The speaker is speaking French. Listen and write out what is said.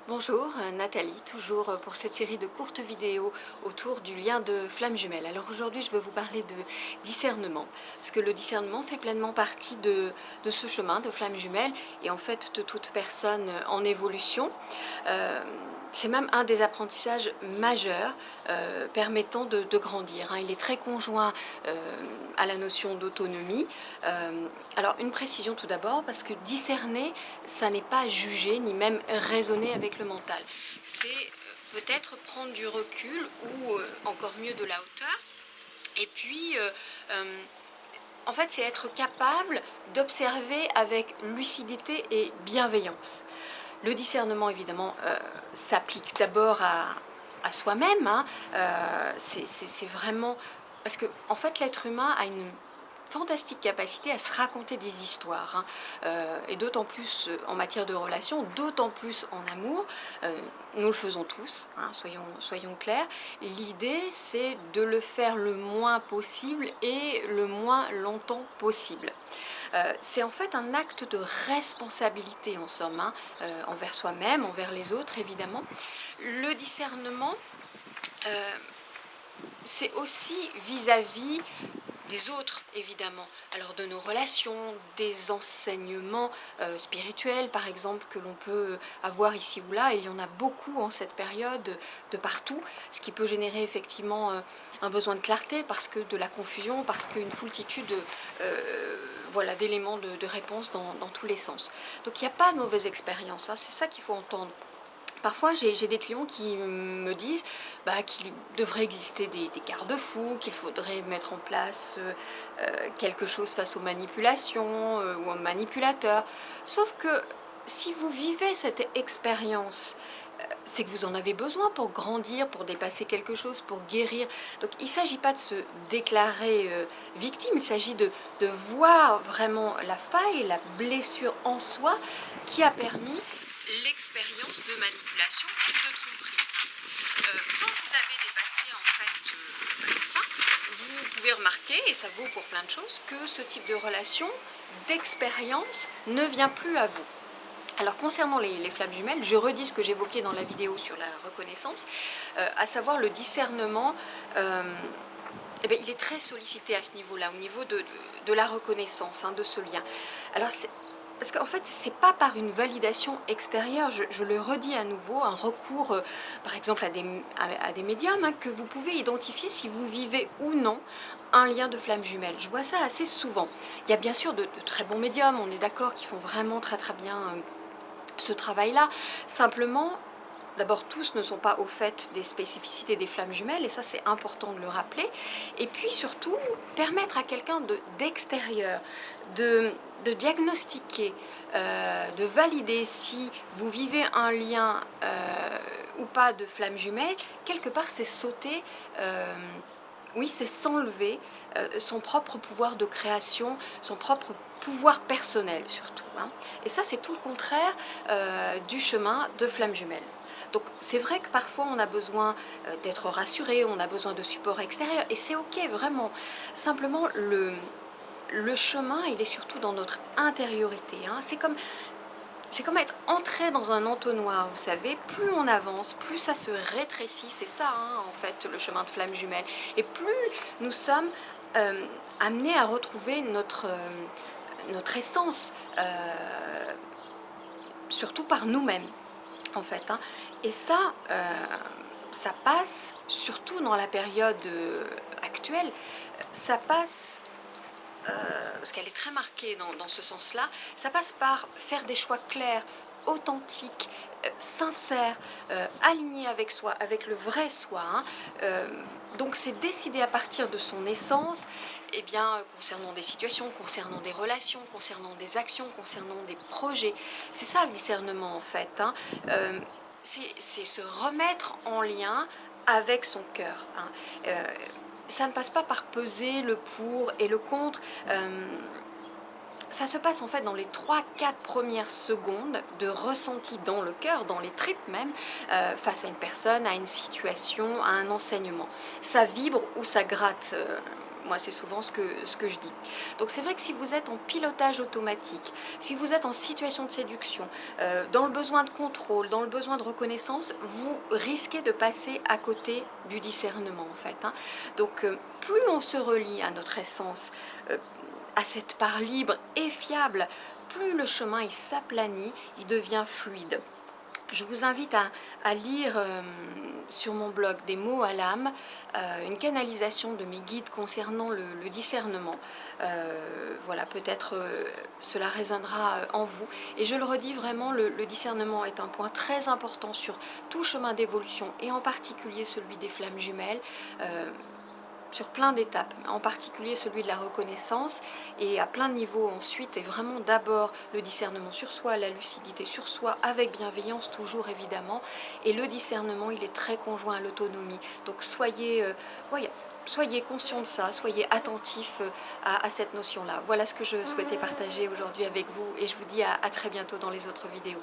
Bonjour, Nathalie, toujours pour cette série de courtes vidéos autour du lien de flammes jumelles. Alors aujourd'hui, je veux vous parler de discernement, parce que le discernement fait pleinement partie de ce chemin de flammes jumelles et en fait de toute personne en évolution. Euh, c'est même un des apprentissages majeurs permettant de grandir, hein. Il est très conjoint à la notion d'autonomie. Alors une précision tout d'abord, parce que discerner, ça n'est pas juger ni même raisonner avec le mental. C'est peut-être prendre du recul ou encore mieux de la hauteur. Et puis, en fait, c'est être capable d'observer avec lucidité et bienveillance. Le discernement, évidemment, s'applique d'abord à soi-même, hein. C'est vraiment... Parce que, en fait, l'être humain a une fantastique capacité à se raconter des histoires, hein. Et d'autant plus en matière de relations, d'autant plus en amour. Nous le faisons tous, hein, soyons clairs. L'idée, c'est de le faire le moins possible et le moins longtemps possible. C'est en fait un acte de responsabilité en somme, hein, envers soi-même, envers les autres évidemment. Le discernement, c'est aussi vis-à-vis des autres, évidemment. Alors de nos relations, des enseignements spirituels, par exemple, que l'on peut avoir ici ou là. Il y en a beaucoup en cette période, de partout, ce qui peut générer effectivement un besoin de clarté, parce que de la confusion, parce qu'une foultitude voilà, d'éléments de réponse dans tous les sens. Donc il n'y a pas de mauvaise expérience, hein, c'est ça qu'il faut entendre. Parfois, j'ai des clients qui me disent qu'il devrait exister des garde-fous, qu'il faudrait mettre en place quelque chose face aux manipulations ou aux manipulateurs. Sauf que si vous vivez cette expérience, c'est que vous en avez besoin pour grandir, pour dépasser quelque chose, pour guérir. Donc il ne s'agit pas de se déclarer victime, il s'agit de voir vraiment la faille, la blessure en soi qui a permis l'expérience de manipulation ou de tromperie. Quand vous avez dépassé en fait ça, vous pouvez remarquer, et ça vaut pour plein de choses, que ce type de relation, d'expérience, ne vient plus à vous. Alors concernant les flammes jumelles, je redis ce que j'évoquais dans la vidéo sur la reconnaissance, à savoir le discernement. Il est très sollicité à ce niveau-là, au niveau de la reconnaissance, hein, de ce lien. Alors parce qu'en fait, c'est pas par une validation extérieure, je le redis à nouveau, un recours, par exemple, à des médiums, hein, que vous pouvez identifier si vous vivez ou non un lien de flamme jumelle. Je vois ça assez souvent. Il y a bien sûr de très bons médiums, on est d'accord, qui font vraiment très très bien ce travail-là. Simplement, d'abord, tous ne sont pas au fait des spécificités des flammes jumelles, et ça c'est important de le rappeler. Et puis surtout, permettre à quelqu'un d'extérieur de diagnostiquer, de valider si vous vivez un lien ou pas de flammes jumelles, quelque part c'est sauter... oui, c'est s'enlever son propre pouvoir de création, son propre pouvoir personnel surtout, hein. Et ça, c'est tout le contraire du chemin de flamme jumelle. Donc c'est vrai que parfois on a besoin d'être rassuré, on a besoin de support extérieur, et c'est ok, vraiment. Simplement, le chemin, il est surtout dans notre intériorité, hein. C'est comme être entré dans un entonnoir, vous savez, plus on avance, plus ça se rétrécit, c'est ça, hein, en fait, le chemin de flamme jumelle. Et plus nous sommes amenés à retrouver notre essence, surtout par nous-mêmes, en fait, hein. Et ça, ça passe, surtout dans la période actuelle, ça passe... parce qu'elle est très marquée dans ce sens-là, ça passe par faire des choix clairs, authentiques, sincères, alignés avec soi, avec le vrai soi, hein. Donc c'est décider à partir de son essence, eh bien, concernant des situations, concernant des relations, concernant des actions, concernant des projets. C'est ça le discernement en fait, hein. C'est se remettre en lien avec son cœur, hein. Ça ne passe pas par peser le pour et le contre. Ça se passe en fait dans les 3-4 premières secondes de ressenti dans le cœur, dans les tripes même, face à une personne, à une situation, à un enseignement. Ça vibre ou ça gratte Moi, c'est souvent ce que je dis. Donc c'est vrai que si vous êtes en pilotage automatique, si vous êtes en situation de séduction, dans le besoin de contrôle, dans le besoin de reconnaissance, vous risquez de passer à côté du discernement en fait, hein. Donc plus on se relie à notre essence, à cette part libre et fiable, plus le chemin il s'aplanit, il devient fluide. Je vous invite à lire sur mon blog Des mots à l'âme, une canalisation de mes guides concernant le discernement. Voilà, peut-être cela résonnera en vous. Et je le redis vraiment, le discernement est un point très important sur tout chemin d'évolution, et en particulier celui des flammes jumelles. Sur plein d'étapes, en particulier celui de la reconnaissance, et à plein de niveaux ensuite, et vraiment d'abord le discernement sur soi, la lucidité sur soi, avec bienveillance toujours évidemment, et le discernement il est très conjoint à l'autonomie, donc soyez conscient de ça, soyez attentifs à cette notion-là. Voilà ce que je souhaitais partager aujourd'hui avec vous, et je vous dis à très bientôt dans les autres vidéos.